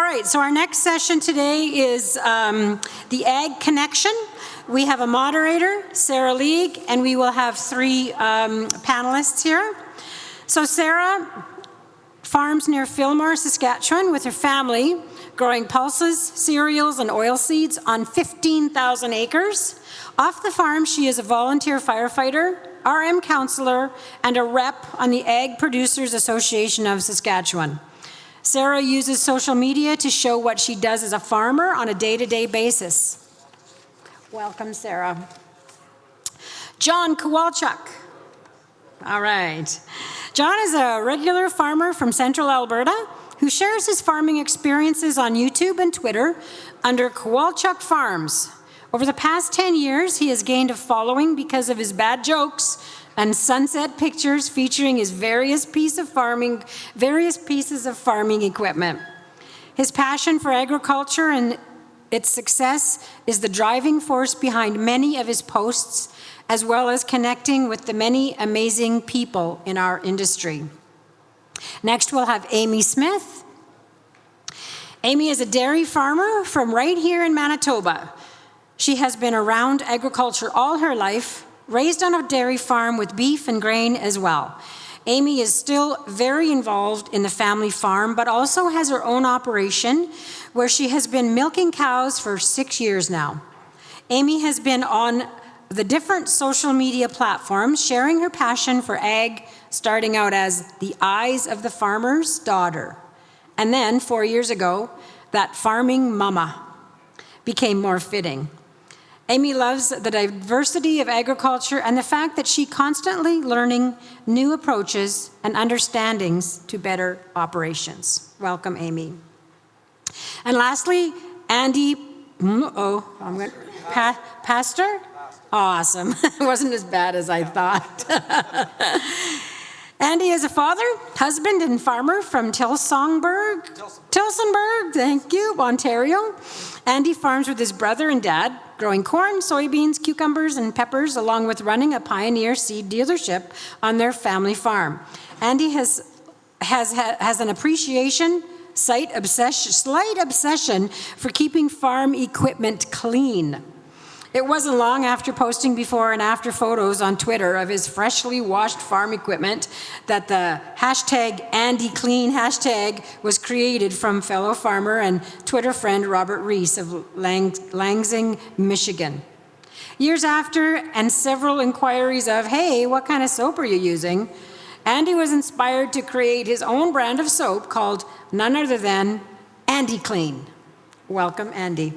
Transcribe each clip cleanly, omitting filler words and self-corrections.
right, so our next session today is the Ag Connection. We have a moderator, Sarah Leguee, and we will have 3 panelists here. So Sarah farms near Filmore, Saskatchewan with her family, growing pulses, cereals, and oilseeds on 15,000 acres. Off the farm, she is a volunteer firefighter, RM counselor, and a rep on the Ag Producers Association of Saskatchewan. Sarah uses social media to show what she does as a farmer on a day-to-day basis. Welcome, Sarah. John Kowalchuk. All right. John is a regular farmer from central Alberta who shares his farming experiences on YouTube and Twitter under Kowalchuk Farms. Over the past 10 years, he has gained a following because of his bad jokes and sunset pictures featuring his various pieces of farming equipment. His passion for agriculture and its success is the driving force behind many of his posts, as well as connecting with the many amazing people in our industry. Next, we'll have Amy Smith. Amy is a dairy farmer from right here in Manitoba. She has been around agriculture all her life, raised on a dairy farm with beef and grain as well. Amy is still very involved in the family farm, but also has her own operation where she has been milking cows for 6 years now. Amy has been on the different social media platforms, sharing her passion for ag, starting out as the eyes of the farmer's daughter. And then 4 years ago, that farming mama became more fitting. Amy loves the diversity of agriculture and the fact that she's constantly learning new approaches and understandings to better operations. Welcome, Amy. And lastly, Pasztor? Awesome. It wasn't as bad as I thought. Andy is a father, husband, and farmer from Tillsonburg, thank you, Ontario. Andy farms with his brother and dad, growing corn, soybeans, cucumbers, and peppers, along with running a Pioneer seed dealership on their family farm. Andy has an appreciation, slight obsession for keeping farm equipment clean. It wasn't long after posting before and after photos on Twitter of his freshly washed farm equipment that the #Andyclean hashtag was created from fellow farmer and Twitter friend Robert Reese of Lansing, Michigan. Years after, and several inquiries of, hey, what kind of soap are you using? Andy was inspired to create his own brand of soap called none other than Andyclean. Welcome, Andy.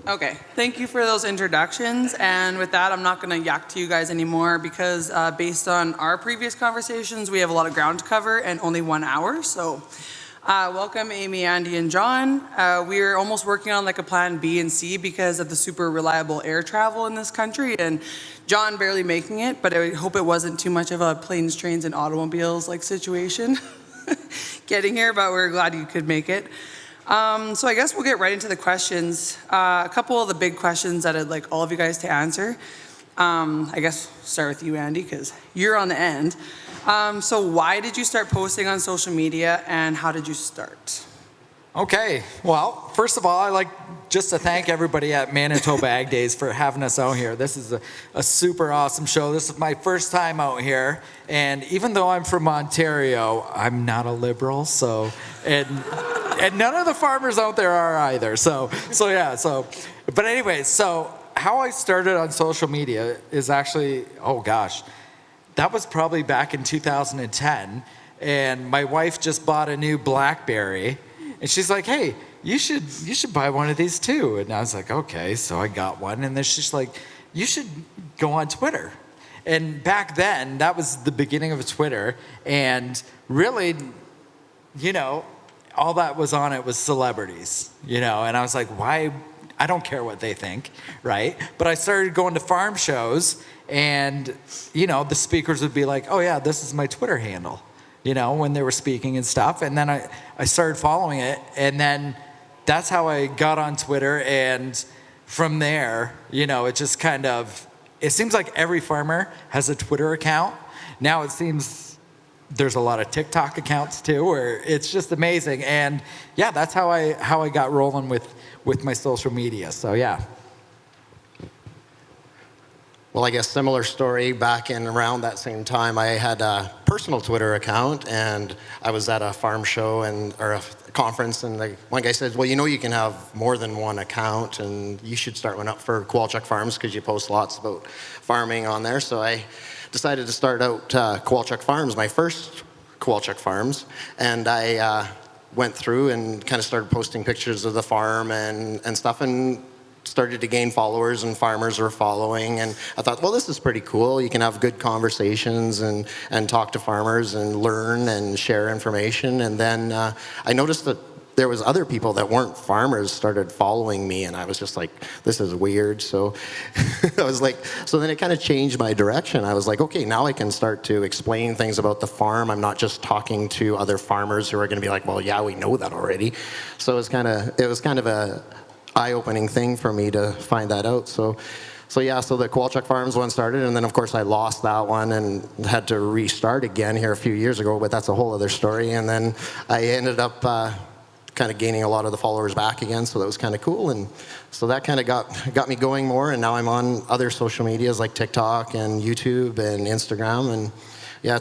Okay, thank you for those introductions, and with that I'm not going to yak to you guys anymore because based on our previous conversations we have a lot of ground to cover and only 1 hour, so welcome Amy, Andy, and John. We're almost working on like a plan B and C because of the super reliable air travel in this country, and John barely making it, but I hope it wasn't too much of a planes, trains, and automobiles like situation getting here, but we're glad you could make it. So I guess we'll get right into the questions. A couple of the big questions that I'd like all of you guys to answer. I guess start with you, Andy, because you're on the end. So why did you start posting on social media and how did you start? Okay, well, first of all, I'd like just to thank everybody at Manitoba Ag Days for having us out here. This is a super awesome show. This is my first time out here, and even though I'm from Ontario, I'm not a liberal, so, and none of the farmers out there are either, but anyway, so how I started on social media is actually, oh gosh, that was probably back in 2010, and my wife just bought a new BlackBerry, and she's like, hey, you should buy one of these too. And I was like, okay, so I got one. And then she's like, you should go on Twitter. And back then, that was the beginning of Twitter. And really, you know, all that was on it was celebrities, you know. And I was like, why? I don't care what they think, right? But I started going to farm shows, and, you know, the speakers would be like, oh yeah, this is my Twitter handle, you know, when they were speaking and stuff. And then I started following it, and then that's how I got on Twitter. And from there, you know, it just kind of, it seems like every farmer has a Twitter account now it seems there's a lot of TikTok accounts too, where it's just amazing. And yeah, that's how I got rolling with my social media. So yeah. Well, I guess similar story. Back in around that same time, I had a personal Twitter account, and I was at a farm show or a conference, and one guy said, well, you can have more than one account, and you should start one up for Kowalchuk Farms because you post lots about farming on there. So I decided to start out Kowalchuk Farms, my first Kowalchuk Farms, and I went through and kind of started posting pictures of the farm and stuff, and started to gain followers, and farmers were following, and I thought, well, this is pretty cool. You can have good conversations and talk to farmers and learn and share information. And then I noticed that there was other people that weren't farmers started following me, and I was just like, this is weird. So I was like, so then it kind of changed my direction. I was like, okay, now I can start to explain things about the farm. I'm not just talking to other farmers who are going to be like, well, yeah, we know that already. So it was kind of a eye-opening thing for me to find that out. So the Kowalchuk Farms one started, and then of course I lost that one and had to restart again here a few years ago, but that's a whole other story. And then I ended up kind of gaining a lot of the followers back again, so that was kind of cool. And so that kind of got me going more, and now I'm on other social medias like TikTok and YouTube and Instagram. And yeah,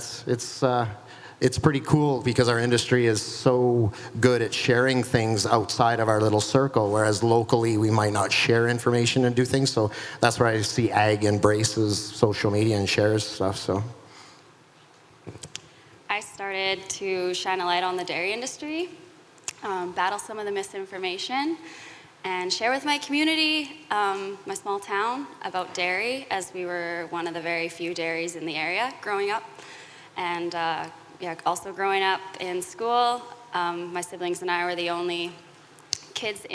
it's pretty cool because our industry is so good at sharing things outside of our little circle, whereas locally we might not share information and do things. So that's where I see ag embraces social media and shares stuff. So I started to shine a light on the dairy industry, battle some of the misinformation, and share with my community, my small town, about dairy, as we were one of the very few dairies in the area growing up. And also growing up in school, my siblings and I were the only kids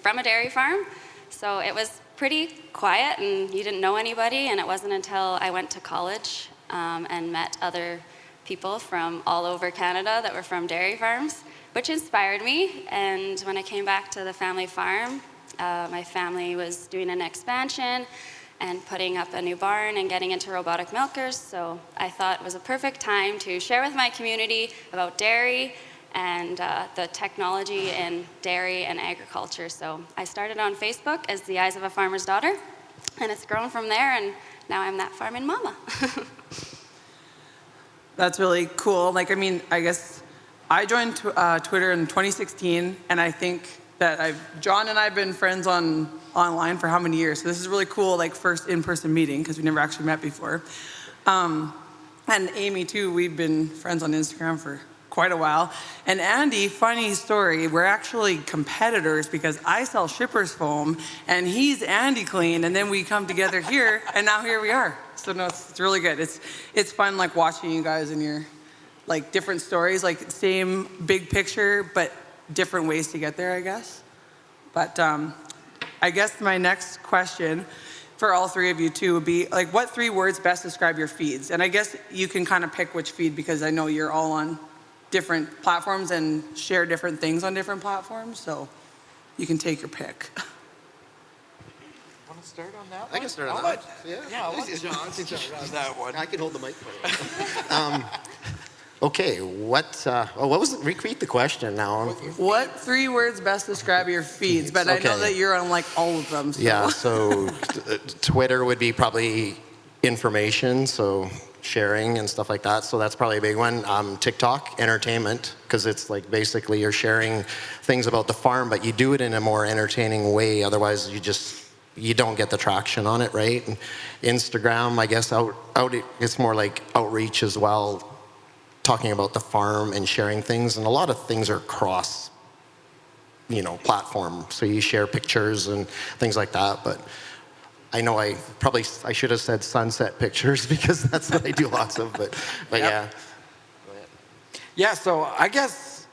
from a dairy farm. So it was pretty quiet, and you didn't know anybody. And it wasn't until I went to college and met other people from all over Canada that were from dairy farms, which inspired me. And when I came back to the family farm, my family was doing an expansion and putting up a new barn and getting into robotic milkers. So I thought it was a perfect time to share with my community about dairy and the technology in dairy and agriculture. So I started on Facebook as The Eyes of a Farmer's Daughter, and it's grown from there, and now I'm that farming mama. That's really cool. I guess I joined Twitter in 2016, and I think that John and I have been friends online for how many years? So this is really cool, first in-person meeting, because we never actually met before. And Amy too, we've been friends on Instagram for quite a while. And Andy, funny story, we're actually competitors because I sell shipper's foam and he's Andyclean, and then we come together here, and now here we are. So no, it's really good. It's fun watching you guys and your different stories, same big picture, but different ways to get there, I guess. But I guess my next question for all three of you too would be what 3 words best describe your feeds? And I guess you can kind of pick which feed, because I know you're all on different platforms and share different things on different platforms, so you can take your pick. Want to start on that one? I can start on that one. Yeah, I'll let John start on that one. I can hold the mic for you. Okay, what was it? Repeat the question now. What 3 words best describe your feeds? But I know that you're on all of them. So. Yeah, so Twitter would be probably information, so sharing and stuff like that. So that's probably a big one. TikTok, entertainment, because it's basically you're sharing things about the farm, but you do it in a more entertaining way. Otherwise, you don't get the traction on it, right? And Instagram, I guess, it's more like outreach as well, talking about the farm and sharing things, and a lot of things are cross, platform. So you share pictures and things like that. But I know I should have said sunset pictures because that's what I do lots of. But yep. Yeah. Yeah. So I guess,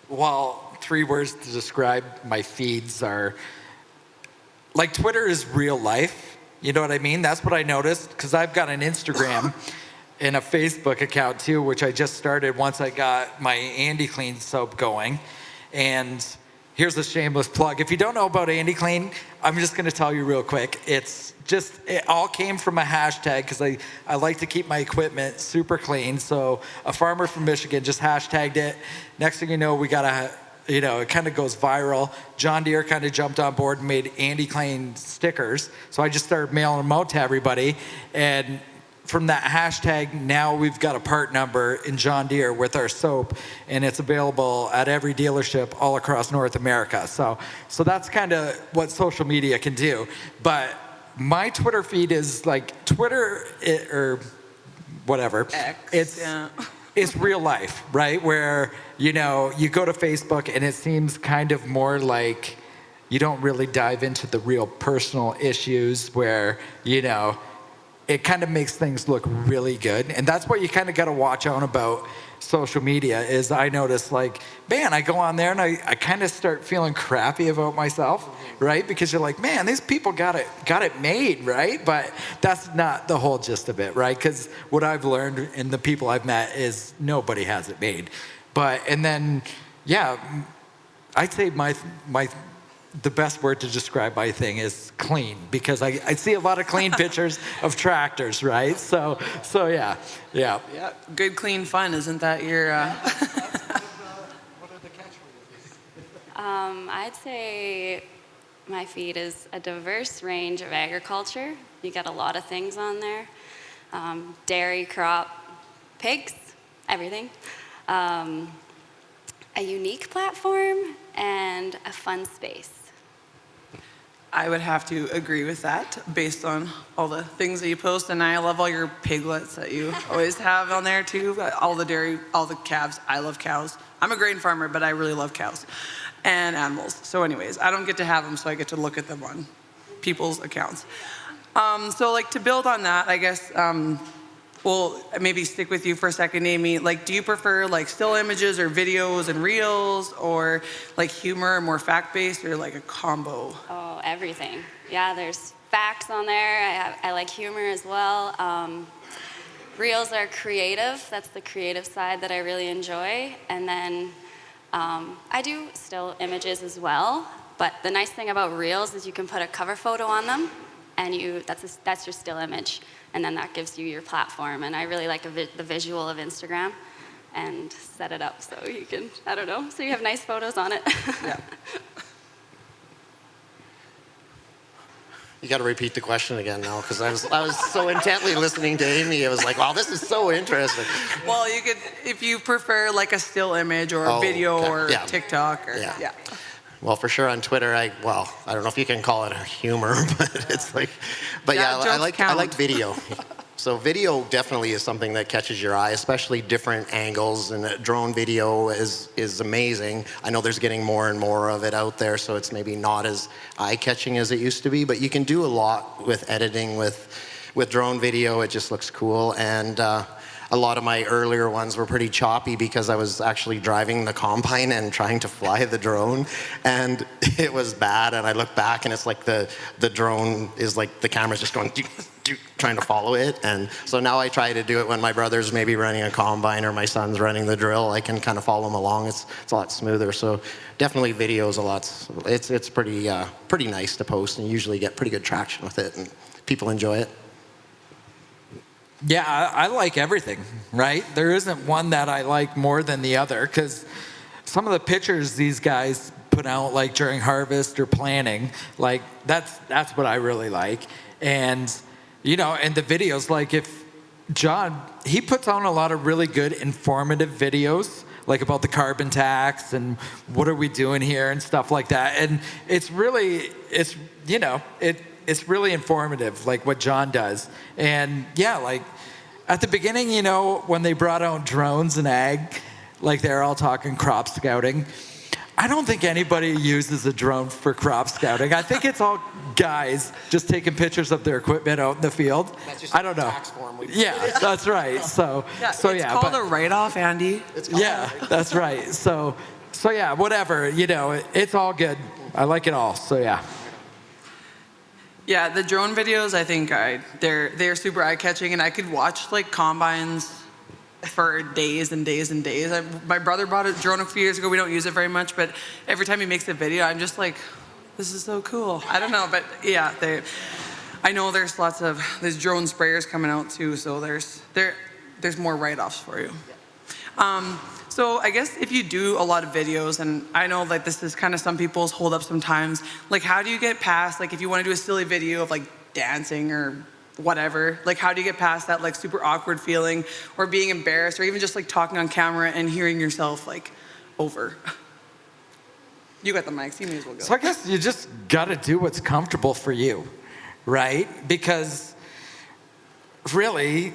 3 words to describe my feeds are Twitter is real life. You know what I mean? That's what I noticed, because I've got an Instagram and a Facebook account too, which I just started once I got my Andyclean soap going. And here's a shameless plug. If you don't know about Andyclean, I'm just going to tell you real quick. It all came from a hashtag because I like to keep my equipment super clean. So a farmer from Michigan just hashtagged it. Next thing you know, we got it kind of goes viral. John Deere kind of jumped on board and made Andyclean stickers. So I just started mailing them out to everybody. And from that hashtag, now we've got a part number in John Deere with our soap, and it's available at every dealership all across North America. So that's kind of what social media can do. But my Twitter feed is like Twitter or whatever. It's real life, right? Where, you go to Facebook and it seems kind of more like you don't really dive into the real personal issues where, it kind of makes things look really good. And that's what you kind of got to watch out about social media is I notice I go on there and I kind of start feeling crappy about myself, right? Because you're like, man, these people got it made, right? But that's not the whole gist of it, right? Because what I've learned and the people I've met is nobody has it made. And then, I'd say the best word to describe my thing is clean, because I see a lot of clean pictures of tractors, right? So yeah. Yeah, good, clean fun. Isn't that your... What are the catchphrases? I'd say my feed is a diverse range of agriculture. You got a lot of things on there. Dairy, crop, pigs, everything. A unique platform and a fun space. I would have to agree with that based on all the things that you post, and I love all your piglets that you always have on there too. All the dairy, all the calves. I love cows. I'm a grain farmer, but I really love cows and animals. So anyways, I don't get to have them, so I get to look at them on people's accounts. So to build on that, I guess we'll maybe stick with you for a second, Amy. Do you prefer still images or videos and reels, or humor, more fact-based, or a combo? Oh, everything. Yeah, there's facts on there. I like humor as well. Reels are creative. That's the creative side that I really enjoy. And then I do still images as well. But the nice thing about reels is you can put a cover photo on them, and that's your still image. And then that gives you your platform. And I really like the visual of Instagram and set it up so you can, so you have nice photos on it. Yeah. You got to repeat the question again now, because I was so intently listening to Amy. I was like, wow, this is so interesting. Well, you could, if you prefer a still image or a video or TikTok. Or, yeah. Well, for sure on Twitter, I don't know if you can call it a humor, but it's I like video. So video definitely is something that catches your eye, especially different angles, and drone video is amazing. I know there's getting more and more of it out there, so it's maybe not as eye-catching as it used to be, but you can do a lot with editing with drone video. It just looks cool, and a lot of my earlier ones were pretty choppy because I was actually driving the combine and trying to fly the drone, and it was bad. And I look back and it's the drone is the camera's just going trying to follow it. And so now I try to do it when my brother's maybe running a combine or my son's running the drill. I can kind of follow him along. It's a lot smoother. So definitely video is a lot. It's pretty nice to post, and you usually get pretty good traction with it, and people enjoy it. Yeah, I like everything, right? There isn't one that I like more than the other, because some of the pictures these guys put out during harvest or planting, that's what I really like. And and the videos, if John, he puts on a lot of really good informative videos, about the carbon tax and what are we doing here and stuff like that. And it's really informative, what John does. And at the beginning, when they brought out drones and ag, they're all talking crop scouting. I don't think anybody uses a drone for crop scouting. I think it's all guys just taking pictures of their equipment out in the field. That's just I don't know. tax form. Yeah, that's right. It's called a write-off, Andy. That's right. So yeah, whatever. It's all good. I like it all. So yeah. Yeah, the drone videos, I think they're super eye-catching, and I could watch combines for days and days and days. My brother bought a drone a few years ago. We don't use it very much, but every time he makes a video, I'm just like, this is so cool. I don't know, but yeah, I know there's drone sprayers coming out too, so there's more write-offs for you. So I guess if you do a lot of videos, and I know like this is kind of some people's hold up sometimes, like how do you get past, like if you want to do a silly video of like dancing or whatever, like how do you get past that like super awkward feeling or being embarrassed or even just like talking on camera and hearing yourself like over? You got the mics, you may as well go. So I guess you just got to do what's comfortable for you, right? Because really,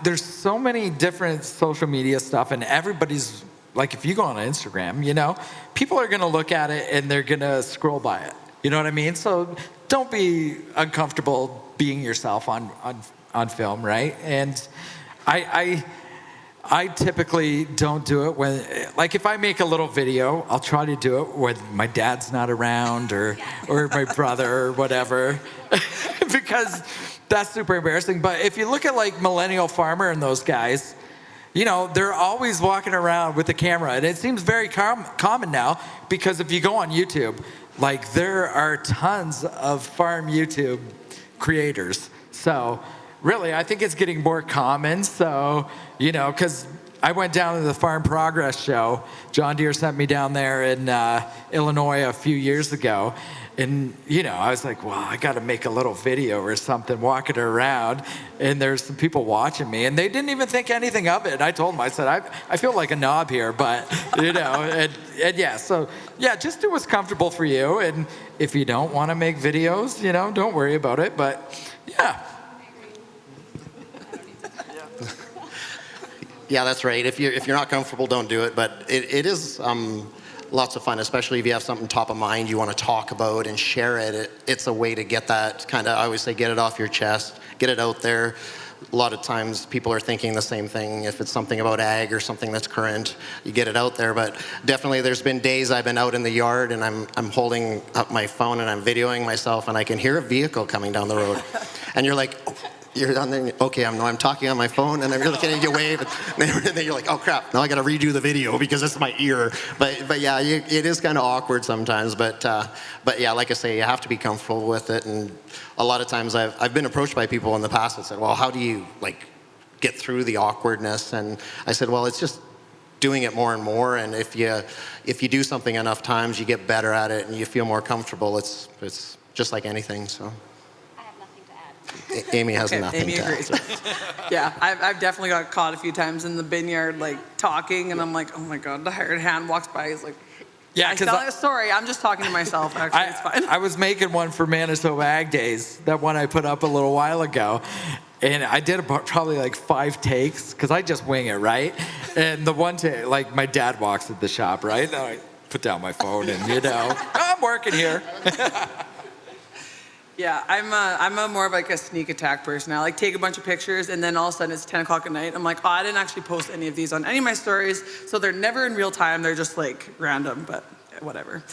there's so many different social media stuff, and everybody's, like if you go on Instagram, you know, people are going to look at it and they're going to scroll by it. You know what I mean? So don't be uncomfortable being yourself on film, right? And I typically don't do it when, like if I make a little video, I'll try to do it when my dad's not around or my brother or whatever, because that's super embarrassing. But if you look at like Millennial Farmer and those guys, you know, they're always walking around with the camera. And it seems very common now, because if you go on YouTube, like there are tons of farm YouTube creators. So really, I think it's getting more common. So, you know, because I went down to the Farm Progress show. John Deere sent me down there in Illinois a few years ago. And, you know, I was like, well, I got to make a little video or something walking around. And there's some people watching me, and they didn't even think anything of it. And I told them, I said, I feel like a knob here, but, you know, and yeah, so, yeah, just do what's comfortable for you. And if you don't want to make videos, you know, don't worry about it. But, yeah. Yeah, that's right. If you're not comfortable, don't do it. But it is lots of fun, especially if you have something top of mind you want to talk about and share it. It's a way to get that kind of, I always say, get it off your chest, get it out there. A lot of times people are thinking the same thing. If it's something about ag or something that's current, you get it out there. But definitely there's been days I've been out in the yard and I'm holding up my phone and I'm videoing myself and I can hear a vehicle coming down the road. And you're like, you're down there, okay, I'm talking on my phone and I'm looking at you wave, and then you're like, oh crap, now I gotta redo the video because it's my ear. But yeah, it is kind of awkward sometimes, but yeah, like I say, you have to be comfortable with it. And a lot of times I've been approached by people in the past that said, well, how do you like get through the awkwardness? And I said, well, it's just doing it more and more, and if you do something enough times, you get better at it and you feel more comfortable. It's just like anything, so. Amy has nothing Amy to agrees. add. Yeah, I've definitely got caught a few times in the bin yard, like talking, and I'm like, oh my god, the hired hand walks by, he's like, Yeah, because sorry, I'm just talking to myself. Actually, it's fine. I was making one for Manitoba Ag Days, that one I put up a little while ago. And I did probably like 5 takes, because I just wing it, right? And the one take, like my dad walks at the shop, right? Then I put down my phone and, you know, I'm working here. Yeah, I'm a more of like a sneak attack person. I like take a bunch of pictures and then all of a sudden it's 10 o'clock at night. I'm like, oh, I didn't actually post any of these on any of my stories. So they're never in real time. They're just like random, but whatever.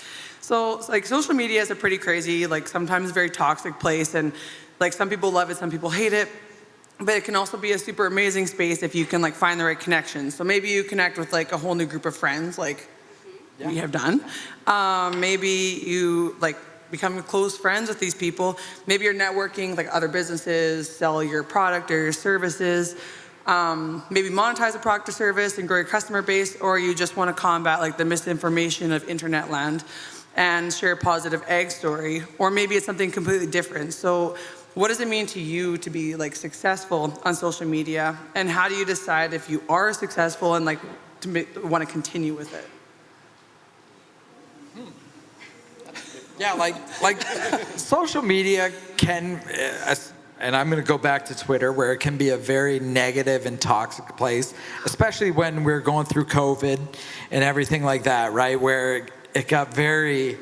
So like social media is a pretty crazy, like sometimes very toxic place. And like some people love it, some people hate it. But it can also be a super amazing space if you can like find the right connections. So maybe you connect with like a whole new group of friends like we have done. Maybe you like become close friends with these people. Maybe you're networking like other businesses, sell your product or your services, maybe monetize a product or service and grow your customer base, or you just want to combat like the misinformation of internet land and share a positive ag story, or maybe it's something completely different. So what does it mean to you to be like successful on social media, and how do you decide if you are successful and like to want to continue with it? Yeah, like social media can, and I'm going to go back to Twitter, where it can be a very negative and toxic place, especially when we're going through COVID and everything like that, right? Where it got very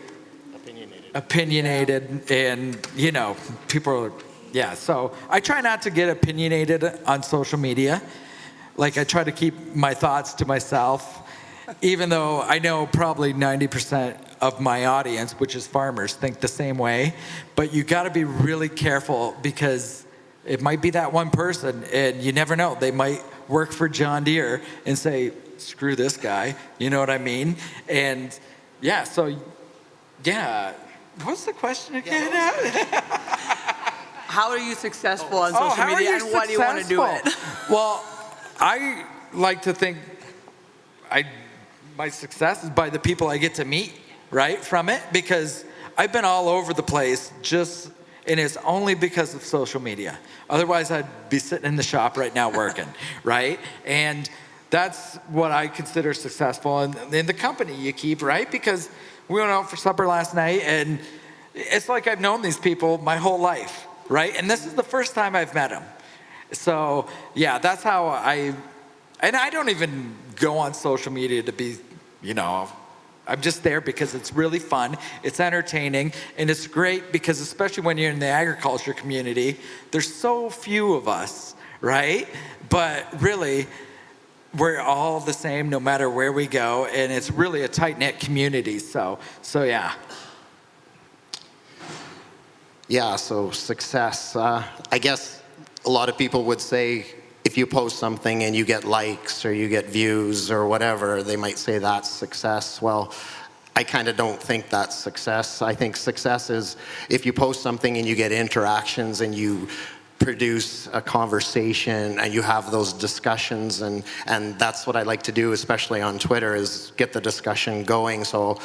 opinionated and, you know, people are, yeah. So I try not to get opinionated on social media. Like I try to keep my thoughts to myself, even though I know probably 90% of my audience, which is farmers, think the same way. But you got to be really careful, because it might be that one person and you never know. They might work for John Deere and say, screw this guy, you know what I mean? And yeah, so yeah, what's the question again? How are you successful on social media, and what do you want to do it? Well, I like to think my success is by the people I get to meet, right, from it, because I've been all over the place and it's only because of social media. Otherwise, I'd be sitting in the shop right now working, right? And that's what I consider successful in the company you keep, right? Because we went out for supper last night, and it's like I've known these people my whole life, right? And this is the first time I've met them. So, yeah, that's how and I don't even go on social media to be, I'm just there because it's really fun, it's entertaining, and it's great because especially when you're in the agriculture community, there's so few of us, right? But really, we're all the same no matter where we go, and it's really a tight-knit community, so yeah. Yeah, so success. I guess a lot of people would say if you post something and you get likes or you get views or whatever, they might say that's success. Well, I kind of don't think that's success. I think success is if you post something and you get interactions and you produce a conversation and you have those discussions, and that's what I like to do, especially on Twitter, is get the discussion going. So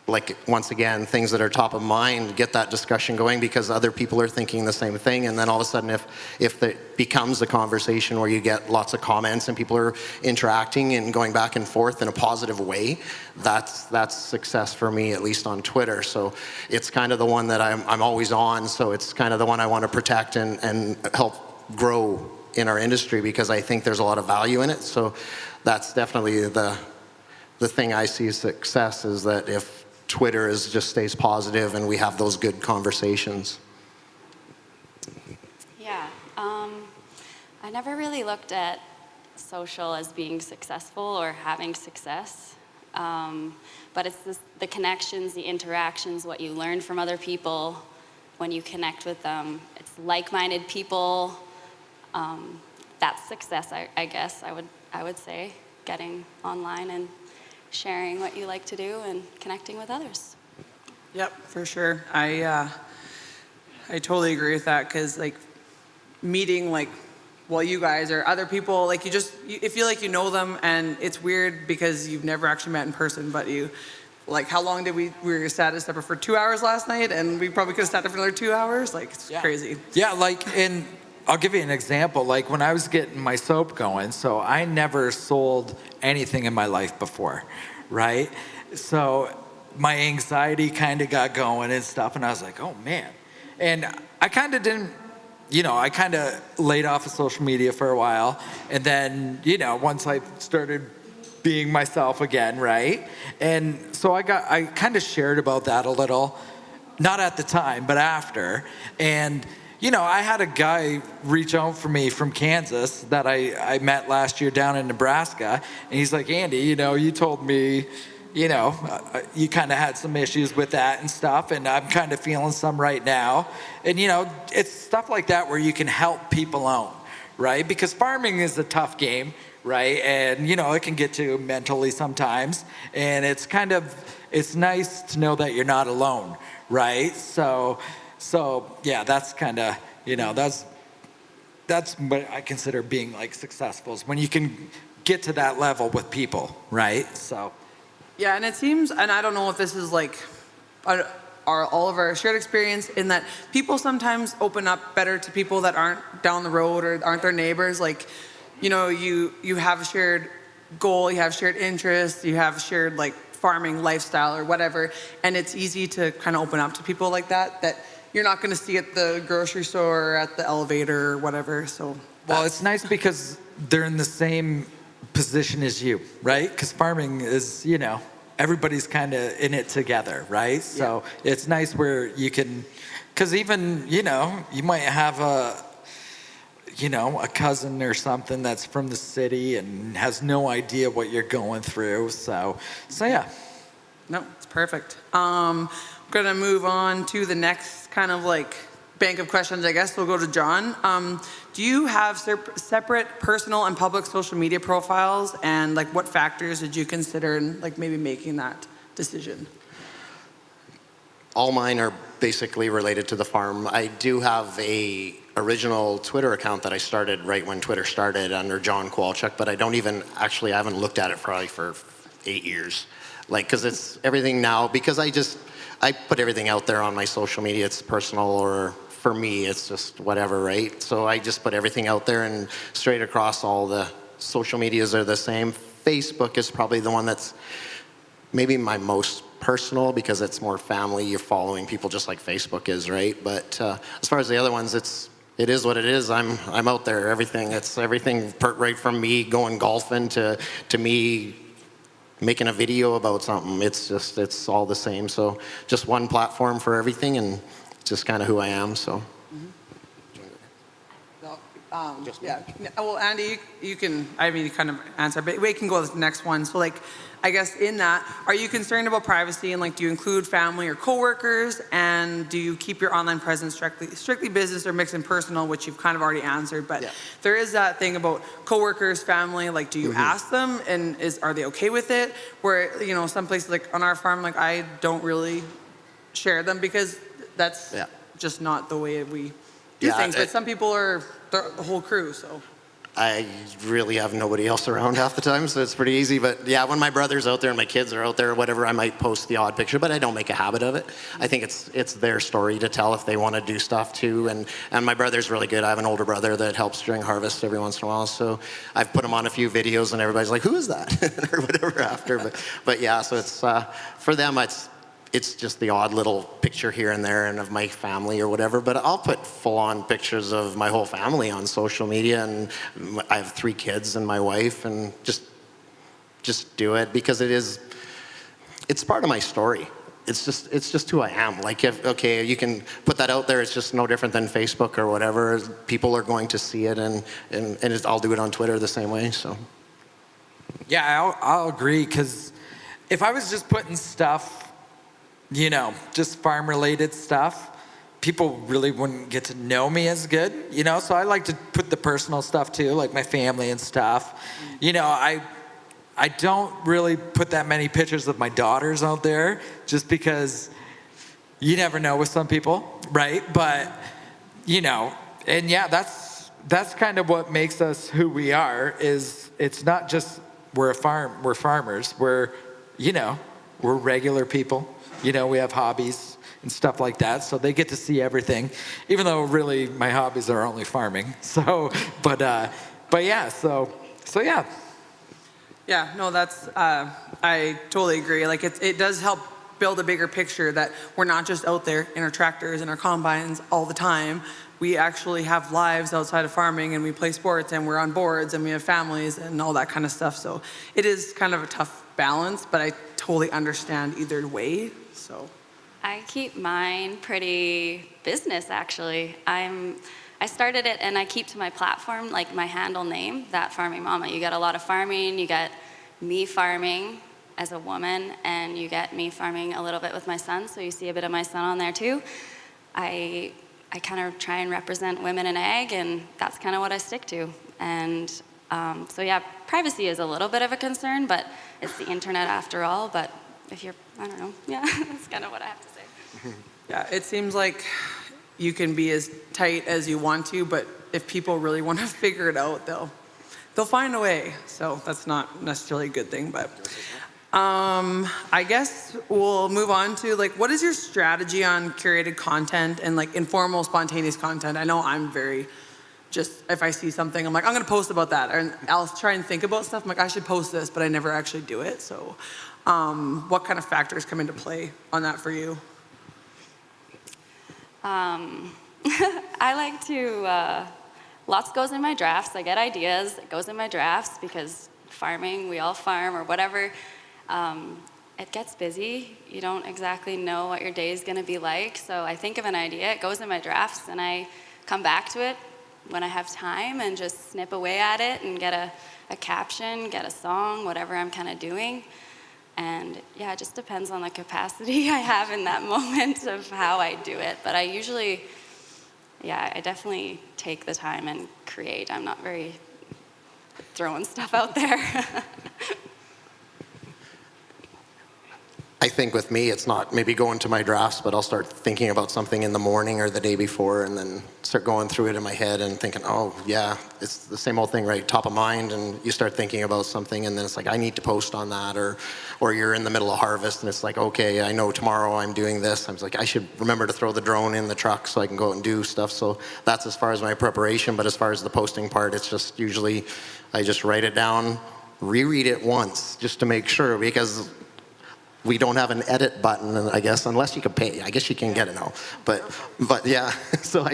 like, once again, things that are top of mind, get that discussion going because other people are thinking the same thing. And then all of a sudden, if it becomes a conversation where you get lots of comments and people are interacting and going back and forth in a positive way, that's success for me, at least on Twitter. So it's kind of the one that I'm always on. So it's kind of the one I want to protect and help grow in our industry because I think there's a lot of value in it. So that's definitely the thing I see as success, is that if Twitter just stays positive and we have those good conversations. Yeah, I never really looked at social as being successful or having success, but it's the connections, the interactions, what you learn from other people when you connect with them. It's like-minded people. That's success, I guess I would say, getting online and sharing what you like to do and connecting with others. Yep, for sure. I totally agree with that because meeting you guys or other people, you feel like you know them, and it's weird because you've never actually met in person, but how long did we were sat at supper for 2 hours last night, and we probably could have sat there for another 2 hours. It's crazy. Yeah, and I'll give you an example. When I was getting my soap going, so I never sold anything in my life before, right? So my anxiety kind of got going and stuff, and I was like, oh man. And I kind of didn't, I kind of laid off of social media for a while, and then, once I started being myself again, right? And so I kind of shared about that a little, not at the time, but after, and I had a guy reach out for me from Kansas that I met last year down in Nebraska, and he's like, Andy, you told me, you kind of had some issues with that and stuff, and I'm kind of feeling some right now. And, it's stuff like that where you can help people out, right? Because farming is a tough game, right? And, it can get to you mentally sometimes, and it's nice to know that you're not alone, right? So yeah, that's kind of, that's what I consider being successful, is when you can get to that level with people, right? So. Yeah, and it seems, and I don't know if this is all of our shared experience, in that people sometimes open up better to people that aren't down the road or aren't their neighbors. You have a shared goal, you have shared interests, you have shared farming lifestyle or whatever, and it's easy to kind of open up to people like that you're not going to see at the grocery store or at the elevator or whatever. So well, it's nice because they're in the same position as you, right? Because farming is, everybody's kind of in it together, right? So it's nice where you can, because even, you might have a cousin or something that's from the city and has no idea what you're going through. So yeah. No, it's perfect. We're going to move on to the next kind of bank of questions, I guess we'll go to John. Do you have separate personal and public social media profiles, and like what factors did you consider in like maybe making that decision? All mine are basically related to the farm. I do have a original Twitter account that I started right when Twitter started under John Kowalchuk, but I haven't looked at it probably for 8 years. Like, cause it's everything now, because I put everything out there on my social media. It's personal, or for me, it's just whatever, right? So I just put everything out there, and straight across all the social medias are the same. Facebook is probably the one that's maybe my most personal, because it's more family. You're following people just like Facebook is, right? But as far as the other ones, it is what it is. I'm out there. It's everything right from me going golfing to me making a video about something. It's all the same. So just one platform for everything, and just kind of who I am. So. Yeah. Well, Andy, you can, you kind of answer, but we can go to the next one. So like, I guess in that, are you concerned about privacy, and like, do you include family or coworkers, and do you keep your online presence strictly business or mixed in personal, which you've kind of already answered, but yeah. There is that thing about coworkers, family, like, do you ask them, and are they okay with it? Where, some places like on our farm, like I don't really share them because that's just not the way we do things, but some people are the whole crew, so. I really have nobody else around half the time, so it's pretty easy. But yeah, when my brother's out there and my kids are out there or whatever, I might post the odd picture, but I don't make a habit of it. I think it's their story to tell if they want to do stuff too. And my brother's really good. I have an older brother that helps during harvest every once in a while, so I've put him on a few videos, and everybody's like, "Who is that?" or whatever after. But yeah, so it's for them, it's just the odd little picture here and there, and of my family or whatever. But I'll put full-on pictures of my whole family on social media, and I have 3 kids and my wife, and just do it because it's part of my story. It's just who I am. Like, you can put that out there. It's just no different than Facebook or whatever. People are going to see it, and I'll do it on Twitter the same way. So. Yeah, I'll agree, because if I was just putting stuff, just farm-related stuff, people really wouldn't get to know me as good, So I like to put the personal stuff too, like my family and stuff. I don't really put that many pictures of my daughters out there, just because you never know with some people, right? But, and yeah, that's kind of what makes us who we are. Is it's not just we're farmers. We're regular people. We have hobbies and stuff like that, so they get to see everything, even though really my hobbies are only farming. So, but yeah, so yeah. Yeah, no, that's, I totally agree. Like, it does help build a bigger picture that we're not just out there in our tractors and our combines all the time. We actually have lives outside of farming, and we play sports, and we're on boards, and we have families and all that kind of stuff. So it is kind of a tough balance, but I totally understand either way. So I keep mine pretty business, actually. I started it, and I keep to my platform, like my handle name, That Farming Mama. You get a lot of farming, you get me farming as a woman, and you get me farming a little bit with my son, so you see a bit of my son on there too. I kind of try and represent women in ag, and that's kind of what I stick to. And so yeah, privacy is a little bit of a concern, but it's the internet after all. But if you're, I don't know, yeah, that's kind of what I have to say. Yeah, it seems like you can be as tight as you want to, but if people really want to figure it out, they'll find a way. So that's not necessarily a good thing, but I guess we'll move on to, like, what is your strategy on curated content and like informal, spontaneous content? I know I'm very just, if I see something, I'm like, I'm gonna post about that, and I'll try and think about stuff. I'm like, I should post this, but I never actually do it. So what kind of factors come into play on that for you? I like to, lots goes in my drafts. I get ideas, it goes in my drafts, because farming, we all farm or whatever. It gets busy. You don't exactly know what your day is gonna be like. So I think of an idea, it goes in my drafts, and I come back to it when I have time and just snip away at it and get a caption, get a song, whatever I'm kind of doing. And yeah, it just depends on the capacity I have in that moment of how I do it. But I usually yeah, I definitely take the time and create. I'm not very throwing stuff out there. I think with me, it's not maybe going to my drafts, but I'll start thinking about something in the morning or the day before, and then start going through it in my head and thinking, oh, yeah, it's the same old thing, right? Top of mind, and you start thinking about something, and then it's like, I need to post on that, or you're in the middle of harvest, and it's like, okay, I know tomorrow I'm doing this. I'm like, I should remember to throw the drone in the truck so I can go out and do stuff. So that's as far as my preparation, but as far as the posting part, it's just usually, I just write it down, reread it once, just to make sure, because we don't have an edit button, I guess, unless you can pay. I guess you can get it now. But yeah, so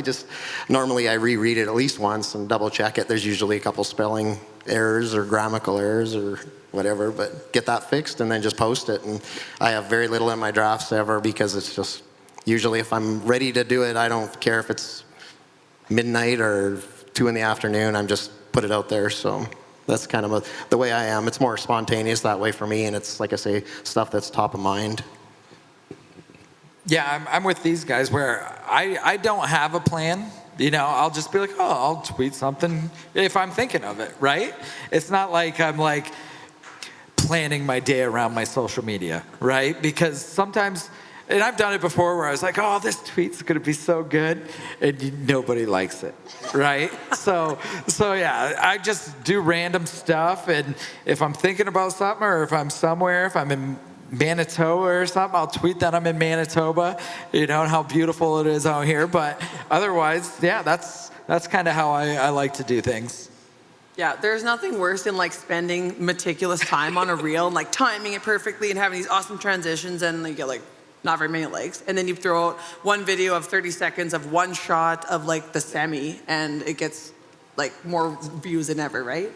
normally I reread it at least once and double check it. There's usually a couple spelling errors or grammatical errors or whatever, but get that fixed and then just post it. And I have very little in my drafts ever, because it's just, usually if I'm ready to do it, I don't care if it's midnight or 2 in the afternoon, I'm just put it out there. So that's kind of the way I am. It's more spontaneous that way for me, and it's, like I say, stuff that's top of mind. Yeah, I'm with these guys where I don't have a plan. You know, I'll just be like, oh, I'll tweet something if I'm thinking of it, right? It's not like I'm like planning my day around my social media, right? Because sometimes, and I've done it before where I was like, oh, this tweet's gonna be so good, and nobody likes it, right? So yeah, I just do random stuff, and if I'm thinking about something, or if I'm somewhere, if I'm in Manitoba or something, I'll tweet that I'm in Manitoba, you know, and how beautiful it is out here. But otherwise, yeah, that's kind of how I like to do things. Yeah, there's nothing worse than like spending meticulous time on a reel and like timing it perfectly and having these awesome transitions, and you get like not very many likes, and then you throw out one video of 30 seconds of one shot of like the semi, and it gets like more views than ever, right?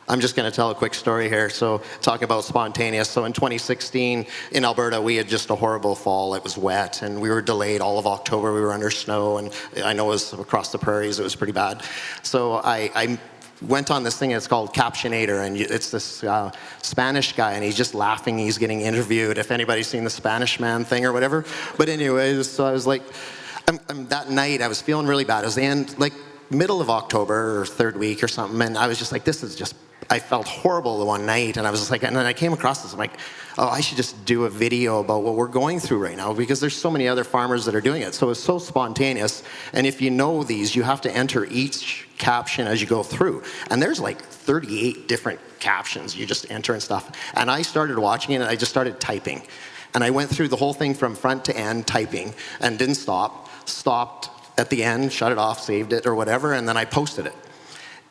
I'm just going to tell a quick story here. So talking about spontaneous. So in 2016 in Alberta, we had just a horrible fall. It was wet, and we were delayed all of October. We were under snow, and I know it was across the prairies. It was pretty bad. So I went on this thing, it's called Captionator, and it's this Spanish guy, and he's just laughing. He's getting interviewed, if anybody's seen the Spanish Man thing or whatever. But anyways, so I was like, that night I was feeling really bad. It was the end, like middle of October or third week or something, and I was just like, this is just, I felt horrible the one night, and I was just like, and then I came across this, I'm like, oh, I should just do a video about what we're going through right now, because there's so many other farmers that are doing it. So it's so spontaneous, and if you know these, you have to enter each caption as you go through, and there's like 38 different captions you just enter and stuff. And I started watching it, and I just started typing, and I went through the whole thing from front to end typing, and didn't stopped at the end, shut it off, saved it or whatever, and then I posted it.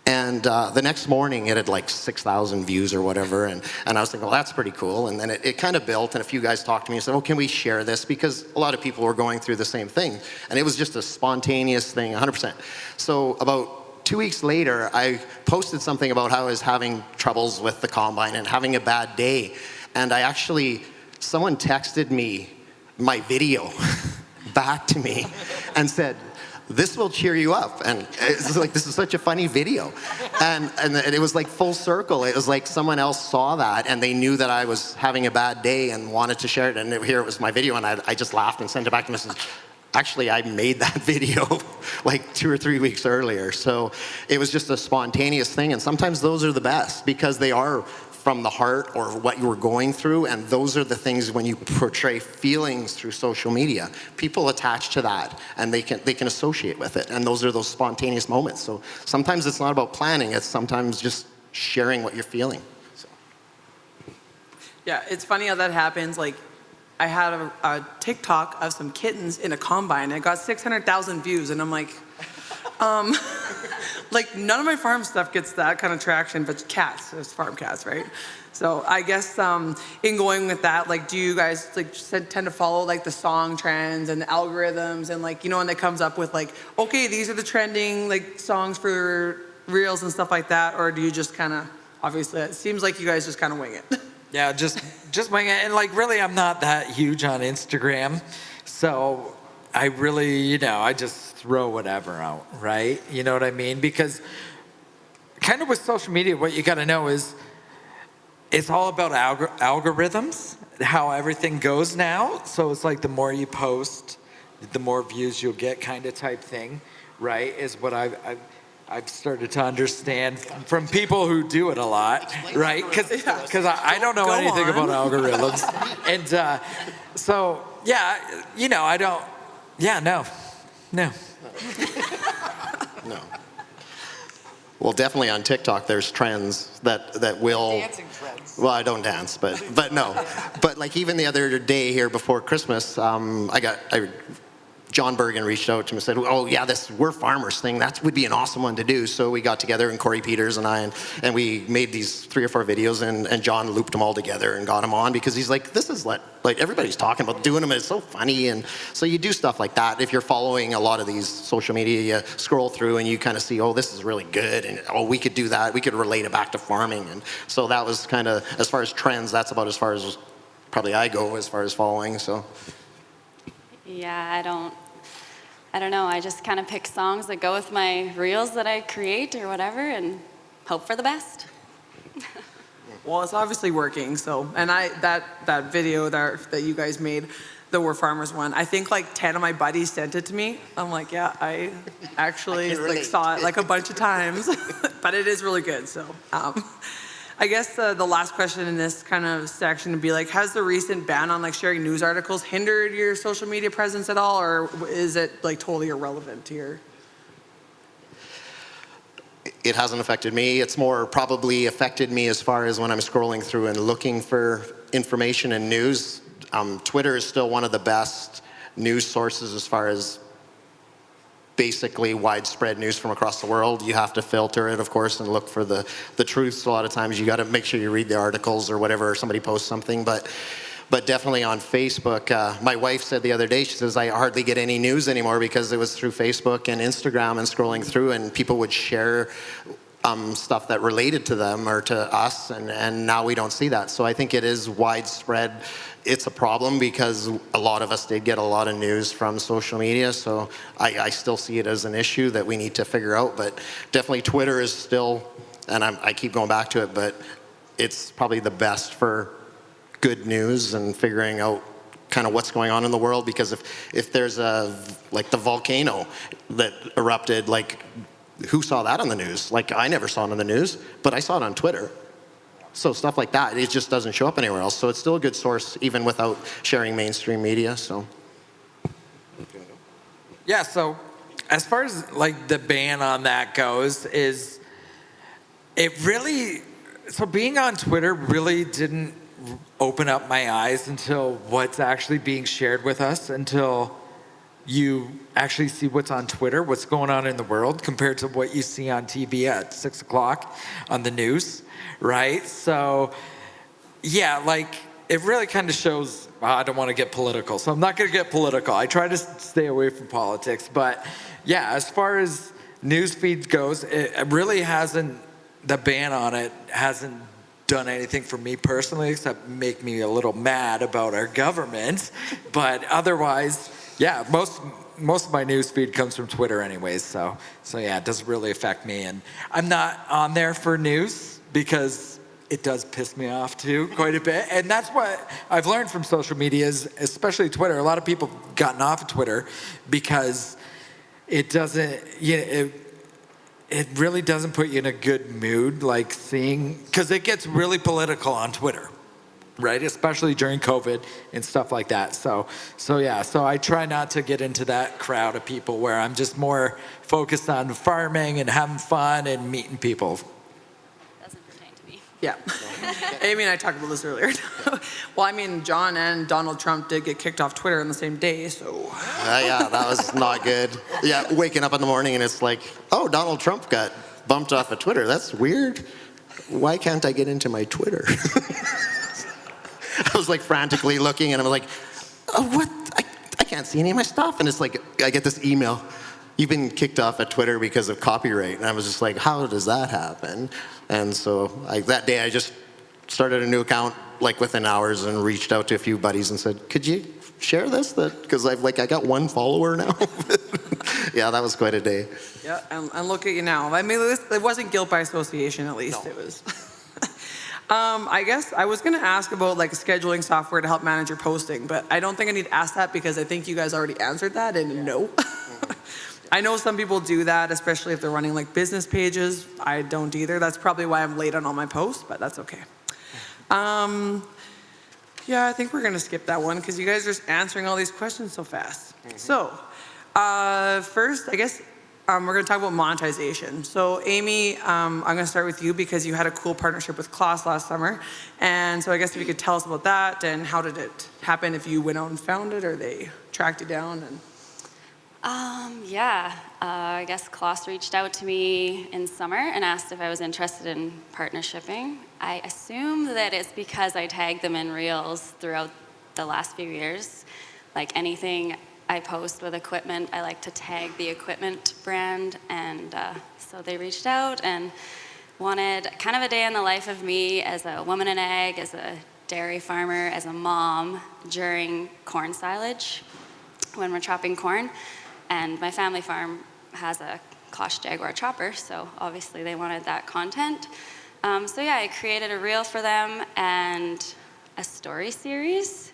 And the next morning, it had like 6,000 views or whatever, and I was thinking, well, that's pretty cool. And then it kind of built, and a few guys talked to me and said, oh, can we share this? Because a lot of people were going through the same thing. And it was just a spontaneous thing, 100%. So about 2 weeks later, I posted something about how I was having troubles with the combine and having a bad day. And someone texted me my video back to me and said, this will cheer you up. And it's like, this is such a funny video. And it was like full circle. It was like someone else saw that, and they knew that I was having a bad day and wanted to share it. And here it was my video, and I just laughed and sent it back to them and said, actually, I made that video like 2 or 3 weeks earlier. So it was just a spontaneous thing. And sometimes those are the best, because they are from the heart or what you were going through, and those are the things when you portray feelings through social media, people attach to that, and they can associate with it, and those are those spontaneous moments. So sometimes it's not about planning, it's sometimes just sharing what you're feeling. So. Yeah, it's funny how that happens. Like, I had a TikTok of some kittens in a combine, and it got 600,000 views, and I'm like, like, none of my farm stuff gets that kind of traction, but cats, it's farm cats, right? So I guess in going with that, like, do you guys like tend to follow like the song trends and the algorithms, and like, you know, when it comes up with like, okay, these are the trending like songs for reels and stuff like that, or do you just kind of, obviously it seems like you guys just kind of wing it? Yeah, just wing it. And like, really, I'm not that huge on Instagram, so I really, you know, I just throw whatever out, right? You know what I mean? Because kind of with social media, what you got to know is it's all about algorithms, how everything goes now. So it's like the more you post, the more views you'll get kind of type thing, right? Is what I've started to understand from people who do it a lot, right? Because I don't know anything about algorithms. And so, yeah, you know, I don't, yeah, no. No. Well, definitely on TikTok, there's trends that will. Dancing trends. Well, I don't dance, but no. But like even the other day here before Christmas, John Bergen reached out to me and said, "Oh yeah, this We're Farmers thing, that would be an awesome one to do." So we got together, and Corey Peters and I, and we made these 3 or 4 videos, and John looped them all together and got them on because he's like, this is like everybody's talking about doing them, and it's so funny. And so you do stuff like that. If you're following a lot of these social media, you scroll through and you kind of see, oh, this is really good, and oh, we could do that. We could relate it back to farming. And so that was kind of, as far as trends, that's about as far as probably I go as far as following. So Yeah, I don't know. I just kind of pick songs that go with my reels that I create or whatever and hope for the best. Well, it's obviously working. So, and that video that you guys made, the We're Farmers one, I think like 10 of my buddies sent it to me. I'm like, yeah, I actually like saw it like a bunch of times, but it is really good. So, I guess the last question in this kind of section would be like, has the recent ban on like sharing news articles hindered your social media presence at all, or is it like totally irrelevant to your? it hasn't affected me. It's more probably affected me as far as when I'm scrolling through and looking for information and news. Twitter is still one of the best news sources as far as basically widespread news from across the world. You have to filter it, of course, and look for the truth. So a lot of times you got to make sure you read the articles or whatever, or somebody posts something. But definitely on Facebook, my wife said the other day, she says, I hardly get any news anymore because it was through Facebook and Instagram and scrolling through, and people would share stuff that related to them or to us, and now we don't see that. So I think it is widespread. It's a problem because a lot of us did get a lot of news from social media, so I still see it as an issue that we need to figure out. But definitely Twitter is still, and I keep going back to it, but it's probably the best for good news and figuring out kind of what's going on in the world. Because if there's like the volcano that erupted, like who saw that on the news? Like I never saw it on the news, but I saw it on Twitter. So stuff like that, it just doesn't show up anywhere else. So it's still a good source even without sharing mainstream media. So yeah, so as far as like the ban on that goes, is it really, so being on Twitter really didn't open up my eyes until what's actually being shared with us, until you actually see what's on Twitter, what's going on in the world compared to what you see on TV at 6 o'clock on the news, right? So yeah, like it really kind of shows, I don't want to get political, so I'm not going to get political. I try to stay away from politics, but yeah, as far as news feed goes, it really hasn't, the ban on it hasn't done anything for me personally except make me a little mad about our government. But otherwise, yeah, most of my news feed comes from Twitter anyways, so yeah, it doesn't really affect me. And I'm not on there for news because it does piss me off too quite a bit. And that's what I've learned from social media, is especially Twitter. A lot of people have gotten off of Twitter because it doesn't, it really doesn't put you in a good mood, like seeing, because it gets really political on Twitter, right? Especially during COVID and stuff like that. So yeah, so I try not to get into that crowd of people where I'm just more focused on farming and having fun and meeting people. Doesn't pertain to me. Yeah. Amy and I talked about this earlier. Well, I mean, John and Donald Trump did get kicked off Twitter on the same day, so. yeah, that was not good. Yeah, waking up in the morning and it's like, oh, Donald Trump got bumped off of Twitter. That's weird. Why can't I get into my Twitter? I was like frantically looking and I was like, oh, what? I can't see any of my stuff. And it's like, I get this email. You've been kicked off at Twitter because of copyright. And I was just like, how does that happen? And so that day I just started a new account like within hours and reached out to a few buddies and said, could you share this? Because I got 1 follower now. Yeah, that was quite a day. Yeah, and look at you now. I mean, it wasn't guilt by association, at least. No. It was. I guess I was gonna ask about like scheduling software to help manage your posting, but I don't think I need to ask that because I think you guys already answered that and no. I know some people do that, especially if they're running like business pages. I don't either. That's probably why I'm late on all my posts, but that's okay. Yeah, I think we're gonna skip that one because you guys are just answering all these questions so fast. So, first, I guess we're gonna talk about monetization. So Amy, I'm gonna start with you because you had a cool partnership with Klaus last summer. And so I guess if you could tell us about that and how did it happen, if you went out and found it or they tracked you down? And I guess Klaus reached out to me in summer and asked if I was interested in partnershiping. I assume that it's because I tagged them in reels throughout the last few years. Like anything I post with equipment, I like to tag the equipment brand, and so they reached out and wanted kind of a day in the life of me as a woman in ag, as a dairy farmer, as a mom during corn silage when we're chopping corn. And my family farm has a Klosh Jaguar chopper, so obviously they wanted that content. I created a reel for them and a story series.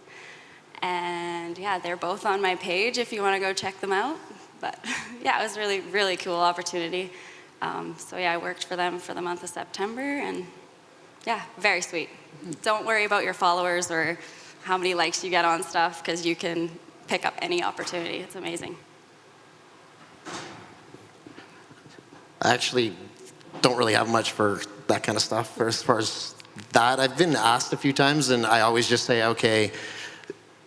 And yeah, they're both on my page if you want to go check them out. But yeah, it was really, really cool opportunity. I worked for them for the month of September, and yeah, very sweet. Don't worry about your followers or how many likes you get on stuff, because you can pick up any opportunity. It's amazing. I actually don't really have much for that kind of stuff. For as far as that, I've been asked a few times, and I always just say, okay,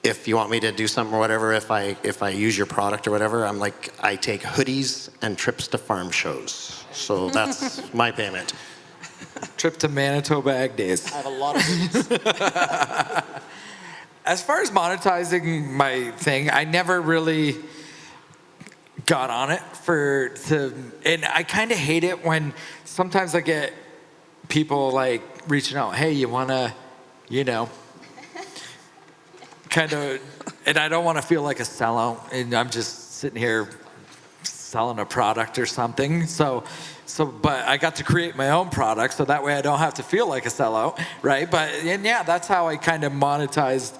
if you want me to do something or whatever, if I use your product or whatever, I'm like, I take hoodies and trips to farm shows. So that's my payment. Trip to Manitoba Ag Days. I have a lot of hoodies. As far as monetizing my thing, I never really got on it and I kind of hate it when sometimes I get people like reaching out, hey, you wanna, kind of, and I don't want to feel like a sellout, and I'm just sitting here selling a product or something. But I got to create my own product, so that way I don't have to feel like a sellout, right? That's how I kind of monetized.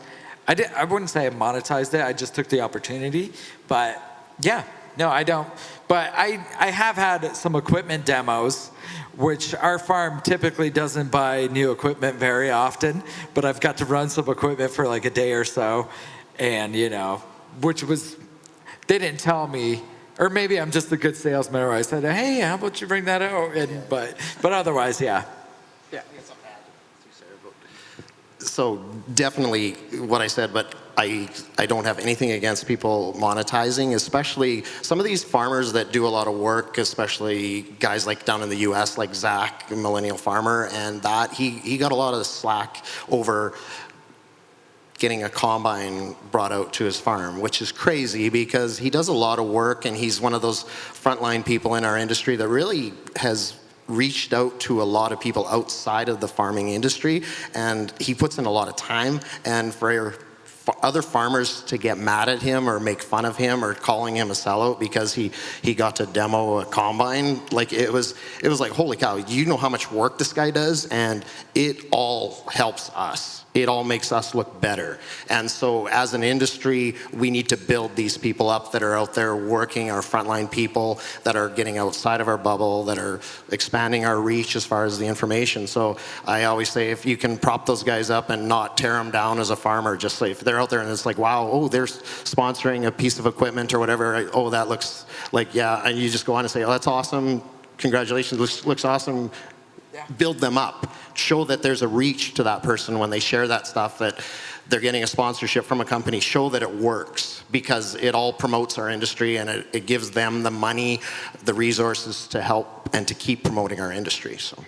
I wouldn't say I monetized it. I just took the opportunity, but yeah. No, I don't. But I have had some equipment demos, which our farm typically doesn't buy new equipment very often, but I've got to run some equipment for like a day or so, and they didn't tell me, or maybe I'm just a good salesman, or I said, hey, how about you bring that out? But otherwise, yeah. Yeah. So definitely what I said, but I don't have anything against people monetizing, especially some of these farmers that do a lot of work, especially guys like down in the US, like Zach, a millennial farmer, and that he got a lot of slack over getting a combine brought out to his farm, which is crazy because he does a lot of work and he's one of those frontline people in our industry that really has reached out to a lot of people outside of the farming industry, and he puts in a lot of time. And for other farmers to get mad at him or make fun of him or calling him a sellout because he got to demo a combine, like it was like, holy cow, you know how much work this guy does, and it all helps us. It all makes us look better. And so as an industry, we need to build these people up that are out there working, our frontline people that are getting outside of our bubble, that are expanding our reach as far as the information. So I always say, if you can prop those guys up and not tear them down as a farmer, just say, if they're out there and it's like, wow, oh, they're sponsoring a piece of equipment or whatever, oh, that looks like, yeah, and you just go on and say, oh, that's awesome, congratulations, looks awesome. Yeah. Build them up. Show that there's a reach to that person when they share that stuff, that they're getting a sponsorship from a company. Show that it works, because it all promotes our industry and it gives them the money, the resources to help and to keep promoting our industry. So.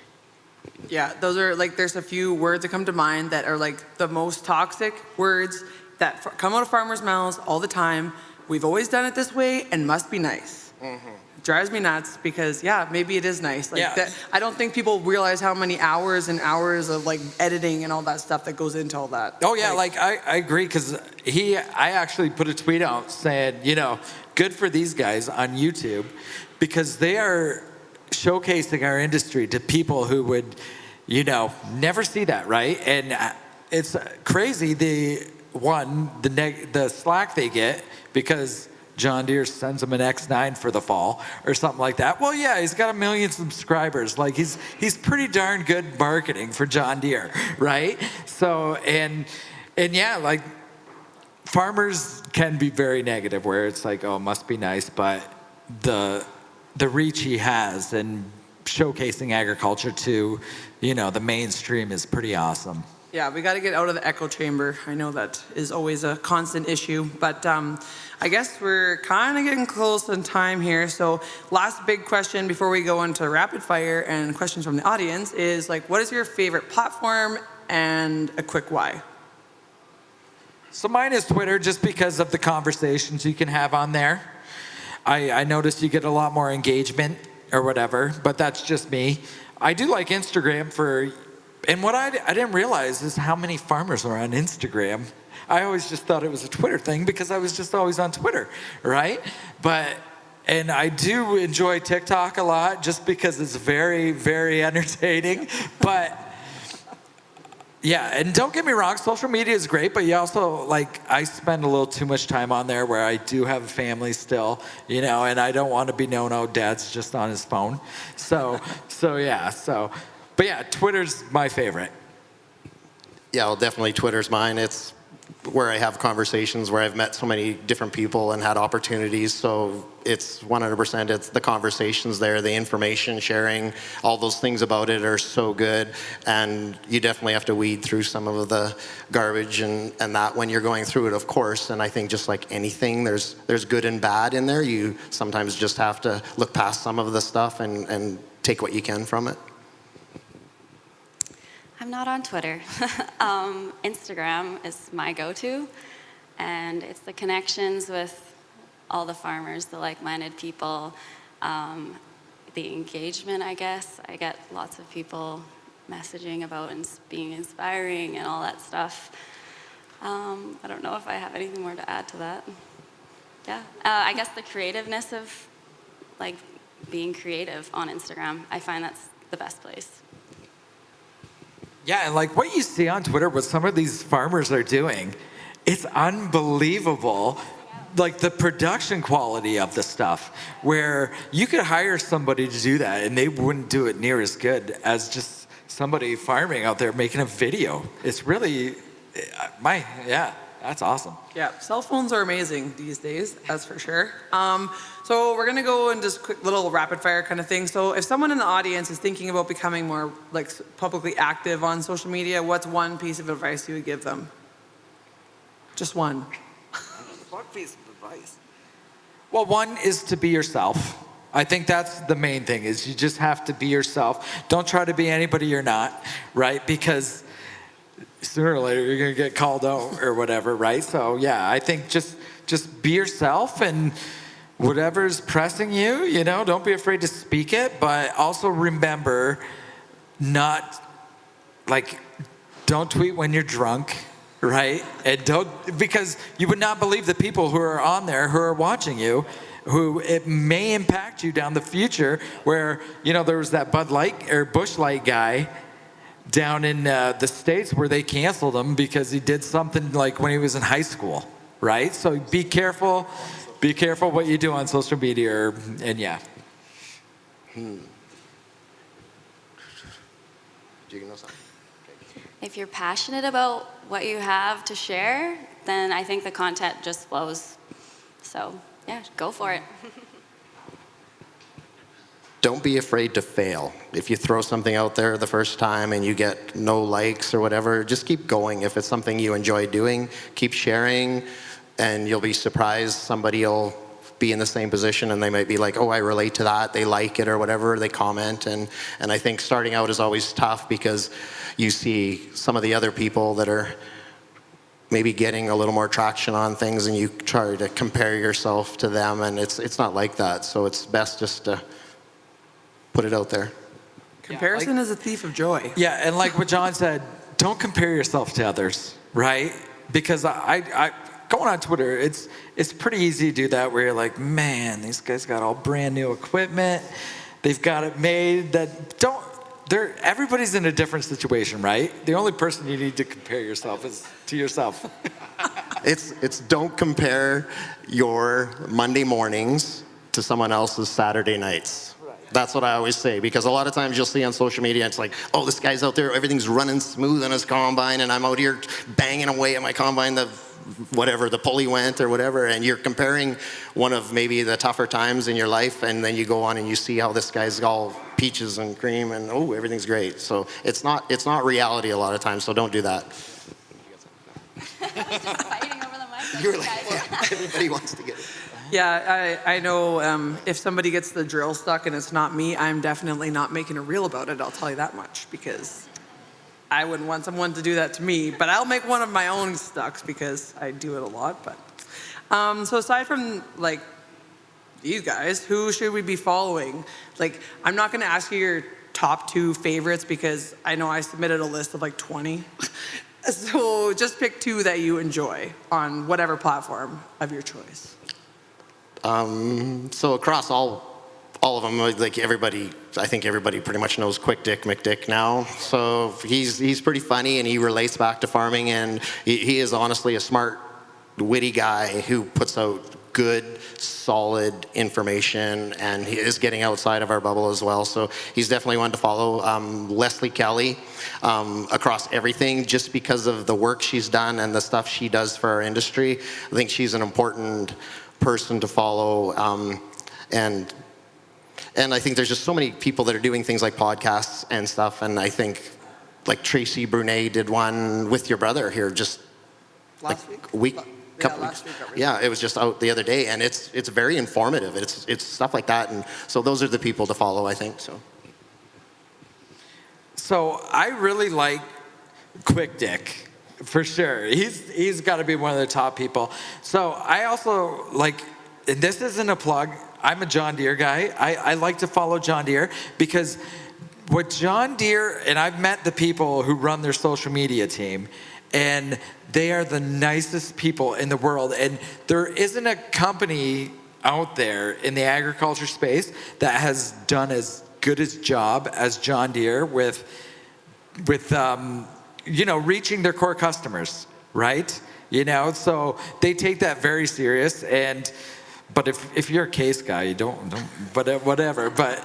Yeah, those are like, there's a few words that come to mind that are like the most toxic words that come out of farmers' mouths all the time. We've always done it this way and must be nice. Mm-hmm. Drives me nuts because, yeah, maybe it is nice. Like, yeah. I don't think people realize how many hours and hours of like editing and all that stuff that goes into all that. Oh yeah, like I agree, because I actually put a tweet out saying, good for these guys on YouTube, because they are showcasing our industry to people who would never see that, right? And it's crazy the slack they get because John Deere sends him an X9 for the fall or something like that. Well, yeah, he's got 1 million subscribers. Like he's pretty darn good marketing for John Deere, right? So and yeah, like farmers can be very negative where it's like, oh, it must be nice, but the reach he has and showcasing agriculture to, the mainstream is pretty awesome. Yeah, we got to get out of the echo chamber. I know that is always a constant issue, but I guess we're kind of getting close in time here. So last big question before we go into rapid fire and questions from the audience is like, what is your favorite platform and a quick why? So mine is Twitter just because of the conversations you can have on there. I noticed you get a lot more engagement or whatever, but that's just me. I do like Instagram and what I didn't realize is how many farmers are on Instagram. I always just thought it was a Twitter thing because I was just always on Twitter, right? And I do enjoy TikTok a lot just because it's very, very entertaining. But yeah, and don't get me wrong, social media is great, but you also, I spend a little too much time on there where I do have a family still, and I don't want to be known, oh, Dad's just on his phone. But yeah, Twitter's my favorite. Yeah, well, definitely Twitter's mine. It's where I have conversations, where I've met so many different people and had opportunities. So it's 100%, it's the conversations there, the information sharing, all those things about it are so good. And you definitely have to weed through some of the garbage and that when you're going through it, of course. And I think just like anything, there's good and bad in there. You sometimes just have to look past some of the stuff and take what you can from it. I'm not on Twitter. Instagram is my go-to, and it's the connections with all the farmers, the like-minded people, the engagement, I guess. I get lots of people messaging about being inspiring and all that stuff. I don't know if I have anything more to add to that. Yeah, I guess the creativeness of being creative on Instagram, I find that's the best place. Yeah, and what you see on Twitter, what some of these farmers are doing, it's unbelievable. The production quality of the stuff, where you could hire somebody to do that and they wouldn't do it near as good as just somebody farming out there making a video. It's really, that's awesome. Yeah, cell phones are amazing these days, that's for sure. So we're going to go into just quick little rapid fire kind of thing. So if someone in the audience is thinking about becoming more publicly active on social media, what's one piece of advice you would give them? Just one. One piece of advice. Well, one is to be yourself. I think that's the main thing, is you just have to be yourself. Don't try to be anybody you're not, right? Because sooner or later you're going to get called out or whatever, right? So yeah, I think just be yourself, and whatever's pressing you, don't be afraid to speak it, but also remember don't tweet when you're drunk, right? And because you would not believe the people who are on there who are watching you, who it may impact you down the future, where, there was that Bud Light or Busch Light guy down in the States where they canceled him because he did something when he was in high school, right? So be careful what you do on social media, and yeah. Do you know something? Okay. If you're passionate about what you have to share, then I think the content just flows. So yeah, go for it. Don't be afraid to fail. If you throw something out there the first time and you get no likes or whatever, just keep going. If it's something you enjoy doing, keep sharing, and you'll be surprised. Somebody will be in the same position and they might be like, oh, I relate to that. They like it or whatever, they comment. And I think starting out is always tough because you see some of the other people that are maybe getting a little more traction on things and you try to compare yourself to them, and it's not like that. So it's best just to put it out there. Comparison is a thief of joy. Yeah, and like what John said, don't compare yourself to others, right? Because I going on Twitter, it's pretty easy to do that, where you're like, man, these guys got all brand new equipment. They've got it made. everybody's in a different situation, right? The only person you need to compare yourself is to yourself. It's don't compare your Monday mornings to someone else's Saturday nights. That's what I always say, because a lot of times you'll see on social media, it's like, oh, this guy's out there, everything's running smooth on his combine, and I'm out here banging away at my combine, the pulley went or whatever, and you're comparing one of maybe the tougher times in your life, and then you go on and you see how this guy's all peaches and cream, and oh, everything's great. So it's not reality a lot of times, so don't do that. Just fighting over the mic. You're like, yeah, everybody wants to get it. Yeah, I know if somebody gets the drill stuck and it's not me, I'm definitely not making a reel about it, I'll tell you that much, because I wouldn't want someone to do that to me, but I'll make one of my own stucks because I do it a lot. But so aside from like these guys, who should we be following? Like, I'm not gonna ask you your top 2 favorites because I know I submitted a list of like 20. So just pick 2 that you enjoy on whatever platform of your choice. So across all of them, like everybody, I think everybody pretty much knows Quick Dick McDick now. So he's pretty funny, and he relates back to farming, and he is honestly a smart, witty guy who puts out good, solid information, and he is getting outside of our bubble as well. So he's definitely one to follow. Leslie Kelly, across everything, just because of the work she's done and the stuff she does for our industry. I think she's an important person to follow, and I think there's just so many people that are doing things like podcasts and stuff, and I think like Tracy Brunet did one with your brother here just Last week. Couple weeks. Yeah, it was just out the other day, and it's very informative. It's stuff like that, and so those are the people to follow, I think. So I really like Quick Dick, for sure. He's got to be one of the top people. So I also like, and this isn't a plug, I'm a John Deere guy. I like to follow John Deere because what John Deere, and I've met the people who run their social media team, and they are the nicest people in the world. And there isn't a company out there in the agriculture space that has done as good a job as John Deere with reaching their core customers, right? So they take that very serious. But if you're a case guy, you don't whatever. But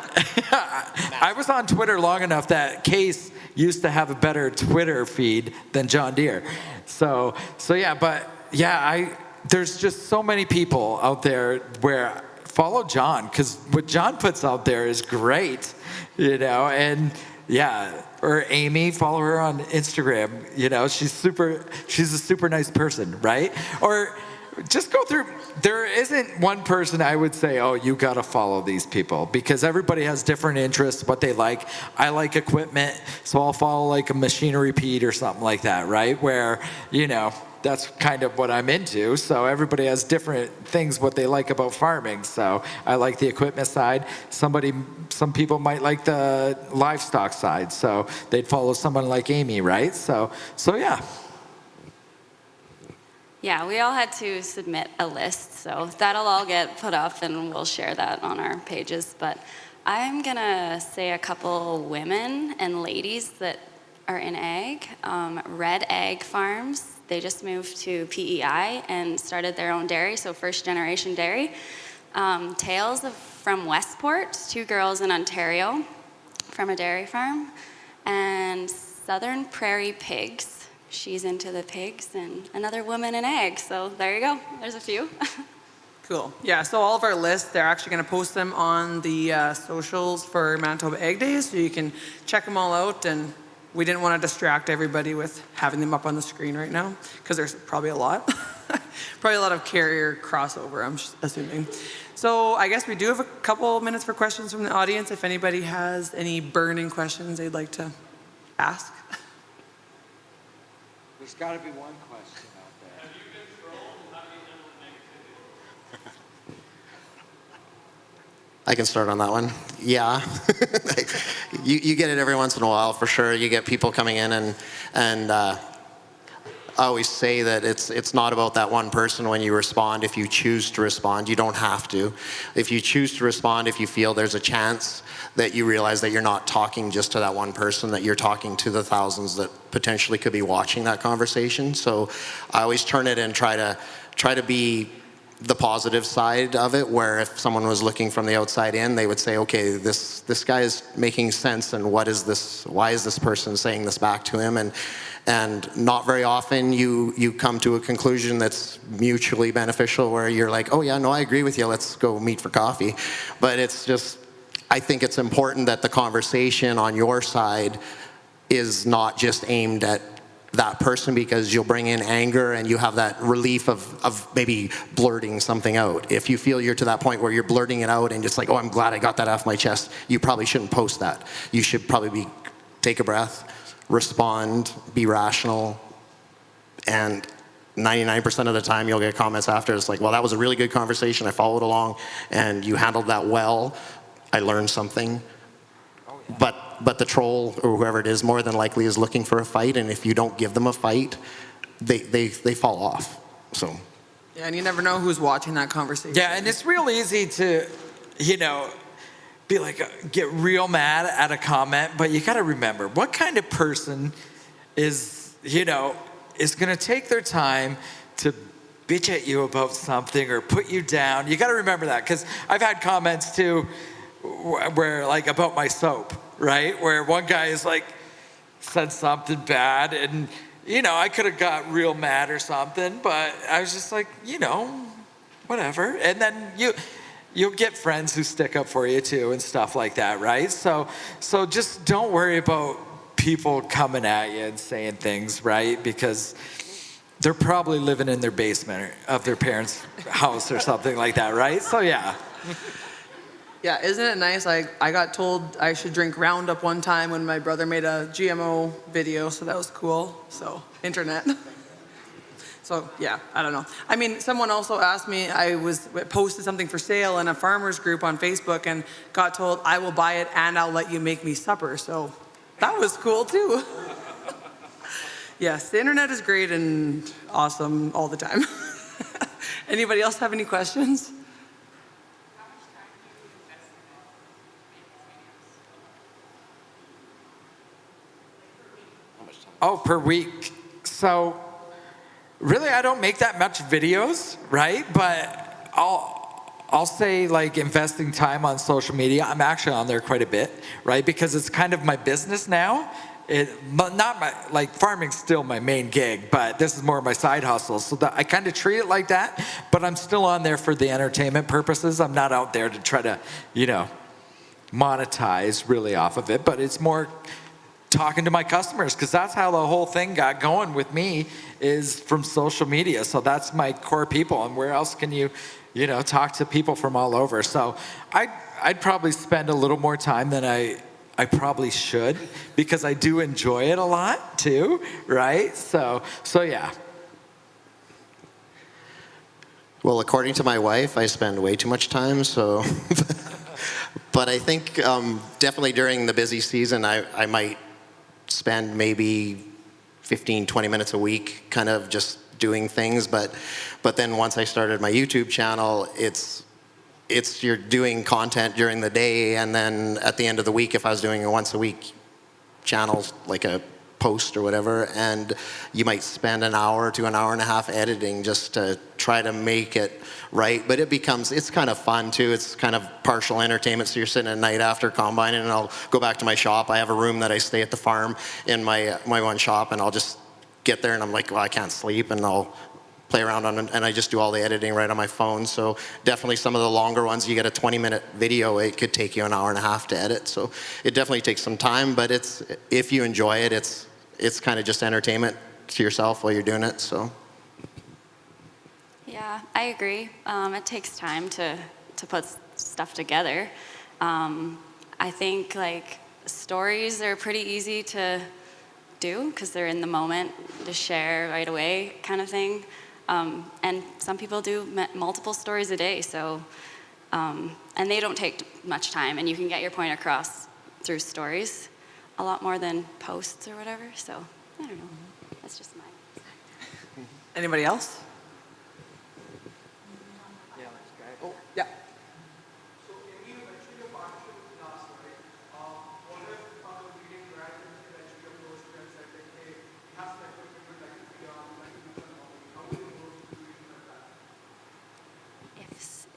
I was on Twitter long enough that Case used to have a better Twitter feed than John Deere. So yeah, but yeah, there's just so many people out there where follow John, because what John puts out there is great, and yeah, or Amy, follow her on Instagram, she's a super nice person, right? Or just go through, there isn't one person I would say, oh, you got to follow these people, because everybody has different interests, what they like. I like equipment, so I'll follow like a machinery Pete or something like that, right? Where, that's kind of what I'm into. So everybody has different things what they like about farming. So I like the equipment side. Some people might like the livestock side, so they'd follow someone like Amy, right? So yeah. Yeah, we all had to submit a list, so that'll all get put up and we'll share that on our pages. But I'm gonna say a couple women and ladies that are in ag. Red Ag Farms, they just moved to PEI and started their own dairy, so first generation dairy. Tales from Westport, 2 girls in Ontario from a dairy farm. And Southern Prairie Pigs. She's into the pigs, and another woman in ag. So there you go. There's a few. Cool. Yeah, so all of our lists, they're actually going to post them on the socials for Manitoba Ag Days, so you can check them all out. And we didn't want to distract everybody with having them up on the screen right now, because there's probably a lot. Probably a lot of carrier crossover, I'm assuming. So I guess we do have a couple minutes for questions from the audience, if anybody has any burning questions they'd like to ask. There's got to be one question out there. Have you been trolled? How do you handle negativity? I can start on that one. Yeah. you get it every once in a while, for sure. You get people coming in and always say that it's not about that one person when you respond. If you choose to respond, you don't have to. If you choose to respond, if you feel there's a chance that you realize that you're not talking just to that one person, that you're talking to the thousands that potentially could be watching that conversation. So I always turn it and try to be the positive side of it, where if someone was looking from the outside in, they would say, okay, this guy is making sense, and why is this person saying this back to him? And not very often you come to a conclusion that's mutually beneficial, where you're like, oh yeah, no, I agree with you, let's go meet for coffee. But it's just, I think it's important that the conversation on your side is not just aimed at that person, because you'll bring in anger and you have that relief of maybe blurting something out. If you feel you're to that point where you're blurting it out and just like, oh, I'm glad I got that off my chest, you probably shouldn't post that. You should probably take a breath, respond, be rational, and 99% of the time you'll get comments after. It's like, well, that was a really good conversation, I followed along, and you handled that well, I learned something. But the troll or whoever it is more than likely is looking for a fight, and if you don't give them a fight, they fall off. So. Yeah, and you never know who's watching that conversation. Yeah, and it's real easy to, be like, get real mad at a comment, but you got to remember, what kind of person is going to take their time to bitch at you about something or put you down? You got to remember that, because I've had comments too, where like about my soap, right? Where one guy is like said something bad, and I could have got real mad or something, but I was just like, whatever. And then you'll get friends who stick up for you too and stuff like that, right? So just don't worry about people coming at you and saying things, right? Because they're probably living in their basement of their parents' house or something like that, right? So yeah. Yeah, isn't it nice? Like, I got told I should drink Roundup one time when my brother made a GMO video, so that was cool. So, internet. So, yeah, I don't know. I mean, someone also asked me, I posted something for sale in a farmers group on Facebook and got told, I will buy it and I'll let you make me supper. So, that was cool too. Yes, the internet is great and awesome all the time. Anybody else have any questions? Oh, per week. So really, I don't make that much videos, right? But I'll say, like, investing time on social media, I'm actually on there quite a bit, right? Because it's kind of my business now. But not farming's still my main gig, but this is more my side hustle. So I kind of treat it like that, but I'm still on there for the entertainment purposes. I'm not out there to try to, monetize really off of it, but it's more talking to my customers, because that's how the whole thing got going with me, is from social media. So that's my core people, and where else can you talk to people from all over? So I'd probably spend a little more time than I probably should, because I do enjoy it a lot too, right? So yeah. Well, according to my wife, I spend way too much time, so. But I think definitely during the busy season, I might spend maybe 15, 20 minutes a week kind of just doing things. But then once I started my YouTube channel, it's you're doing content during the day, and then at the end of the week, if I was doing a once a week channel, like a post or whatever, and you might spend an hour to an hour and a half editing just to try to make it right. But it's kind of fun too. It's kind of partial entertainment. So you're sitting at night after combining, and I'll go back to my shop. I have a room that I stay at the farm in my one shop, and I'll just get there and I'm like, well, I can't sleep, and I'll play around on it, and I just do all the editing right on my phone. So definitely some of the longer ones, you get a 20-minute video, it could take you an hour and a half to edit. So it definitely takes some time, but if you enjoy it, it's kind of just entertainment to yourself while you're doing it. So Yeah, I agree. It takes time to put stuff together. I think like stories are pretty easy to do because they're in the moment, to share right away kind of thing. And some people do multiple stories a day, so and they don't take much time, and you can get your point across through stories a lot more than posts or whatever. So I don't know. That's just my. Anybody else? Oh, yeah.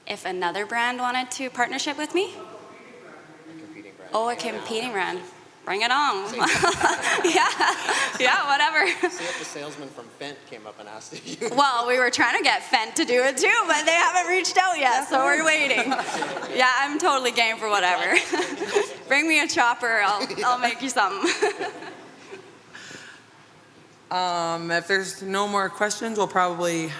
If another brand wanted to partnership with me? Oh, a competing brand. Bring it on. yeah, whatever. See if the salesman from Fent came up and asked if you. Well, we were trying to get Fent to do it too, but they haven't reached out yet, so we're waiting. Yeah, I'm totally game for whatever. Bring me a chopper, I'll make you something. If there's no more questions, we'll probably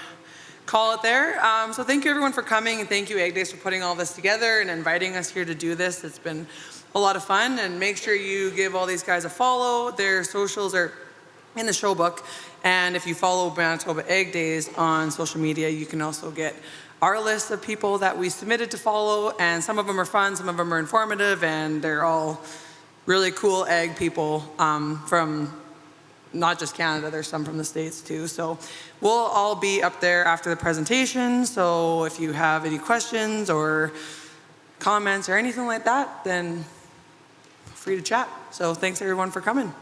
call it there. So thank you everyone for coming, and thank you Egg Days for putting all this together and inviting us here to do this. It's been a lot of fun, and make sure you give all these guys a follow. Their socials are in the show book, and if you follow Manitoba Egg Days on social media, you can also get our list of people that we submitted to follow, and some of them are fun, some of them are informative, and they're all really cool egg people from not just Canada, there's some from the States too. So we'll all be up there after the presentation, so if you have any questions or comments or anything like that, then feel free to chat. So thanks everyone for coming.